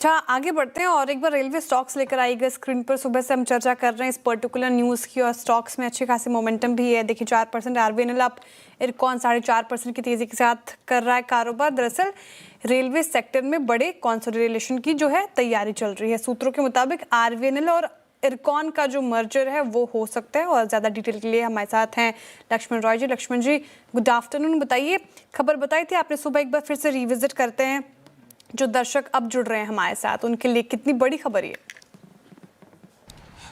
अच्छा, आगे बढ़ते हैं और एक बार रेलवे स्टॉक्स लेकर आई गई स्क्रीन पर। सुबह से हम चर्चा कर रहे हैं इस पर्टिकुलर न्यूज़ की और स्टॉक्स में अच्छी खासी मोमेंटम भी है। देखिए 4% आरबीएनएल अप, इरकॉन 4.5% की तेजी के साथ कर रहा है कारोबार। दरअसल रेलवे सेक्टर में बड़े कंसोलिडेशन की जो है तैयारी चल रही है। सूत्रों के मुताबिक आरबीएनएल और इरकॉन का जो मर्जर है वो हो सकता है। और ज़्यादा डिटेल के लिए हमारे साथ हैं लक्ष्मण रॉय जी। लक्ष्मण जी, गुड आफ्टरनून। बताइए, खबर बताई थी आपने सुबह, एक बार फिर से रिविजिट करते हैं। जो दर्शक अब जुड़ रहे हैं हमारे साथ, उनके लिए कितनी बड़ी खबर है?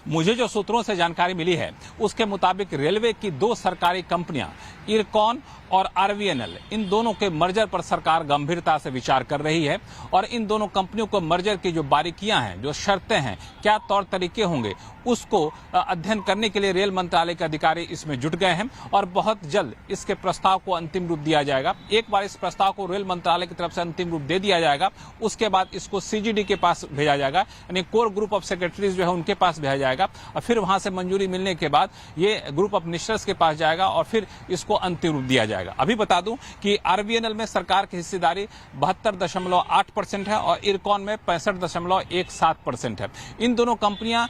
मुझे जो सूत्रों से जानकारी मिली है उसके मुताबिक रेलवे की दो सरकारी कंपनियां इरकॉन और आरबीएनएल, इन दोनों के मर्जर पर सरकार गंभीरता से विचार कर रही है। और इन दोनों कंपनियों को मर्जर की जो बारीकियां हैं, जो शर्तें हैं, क्या तौर तरीके होंगे, उसको अध्ययन करने के लिए रेल मंत्रालय के अधिकारी इसमें जुट गए हैं। और बहुत जल्द इसके प्रस्ताव को अंतिम रूप दिया जाएगा। एक बार इस प्रस्ताव को रेल मंत्रालय की तरफ से अंतिम रूप दे दिया जाएगा, उसके बाद इसको सीजीडी के पास भेजा जाएगा, यानी कोर ग्रुप ऑफ सेक्रेटरीज जो है उनके पास भेजा जाएगा। और फिर वहां से मंजूरी मिलने के बाद ये ग्रुप ऑफ मिनिस्टर्स के पास जाएगा और फिर इसको अंतिम रूप दिया जाएगा। अभी बता दूं कि आरबीएनएल में सरकार की हिस्सेदारी 72.8% है और इरकॉन में 65.17% है। इन दोनों कंपनियां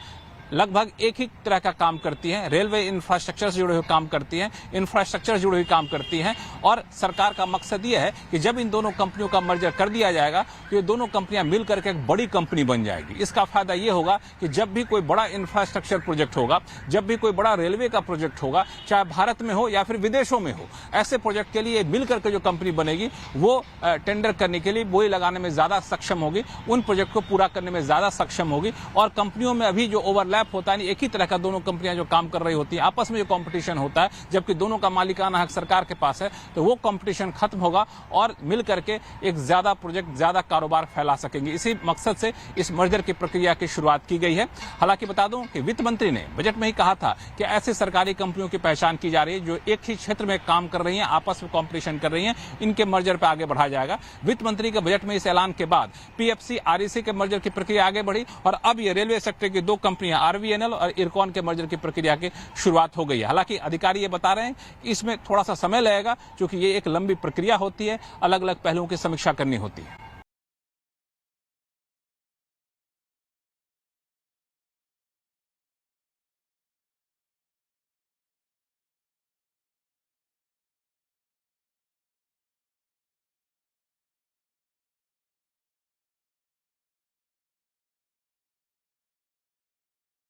लगभग एक ही तरह का काम करती हैं, रेलवे इंफ्रास्ट्रक्चर से जुड़े हुए काम करती हैं, इंफ्रास्ट्रक्चर से जुड़े हुए काम करती हैं। और सरकार का मकसद ये है कि जब इन दोनों कंपनियों का मर्जर कर दिया जाएगा तो ये दोनों कंपनियां मिलकर के एक बड़ी कंपनी बन जाएगी। इसका फायदा ये होगा कि जब भी कोई बड़ा इंफ्रास्ट्रक्चर प्रोजेक्ट होगा, जब भी कोई बड़ा रेलवे का प्रोजेक्ट होगा, चाहे भारत में हो या फिर विदेशों में हो, ऐसे प्रोजेक्ट के लिए मिलकर के जो कंपनी बनेगी वो टेंडर करने के लिए, बोली लगाने में ज्यादा सक्षम होगी, उन प्रोजेक्ट को पूरा करने में ज्यादा सक्षम होगी। और कंपनियों में अभी जो ओवरलैप होता है, एक ही तरह का दोनों कंपनियां जो काम कर रही होती हैं, आपस में जो कंपटीशन होता है, जबकि दोनों का मालिकाना हक सरकार के पास है, तो वो कंपटीशन खत्म होगा और मिल करके एक ज्यादा प्रोजेक्ट, ज्यादा कारोबार फैला सकेंगे। इसी मकसद से इस मर्जर की प्रक्रिया की शुरुआत की गई है। हालांकि बता दूं कि वित्त मंत्री ने बजट में ही कहा था कि ऐसी सरकारी कंपनियों की पहचान की जा रही है जो एक ही क्षेत्र में काम कर रही हैं, आपस में कॉम्पिटिशन कर रही हैं, इनके मर्जर पर आगे बढ़ाया जाएगा। वित्त मंत्री के बजट में इस ऐलान के बाद पीएफसी आरईसी के मर्जर की प्रक्रिया आगे बढ़ी और अब ये रेलवे सेक्टर की दो कंपनियां आरबीएनएल और इरकॉन के मर्जर की प्रक्रिया की शुरुआत हो गई है। हालांकि अधिकारी ये बता रहे हैं इसमें थोड़ा सा समय लगेगा, क्योंकि ये एक लंबी प्रक्रिया होती है, अलग अलग पहलुओं की समीक्षा करनी होती है।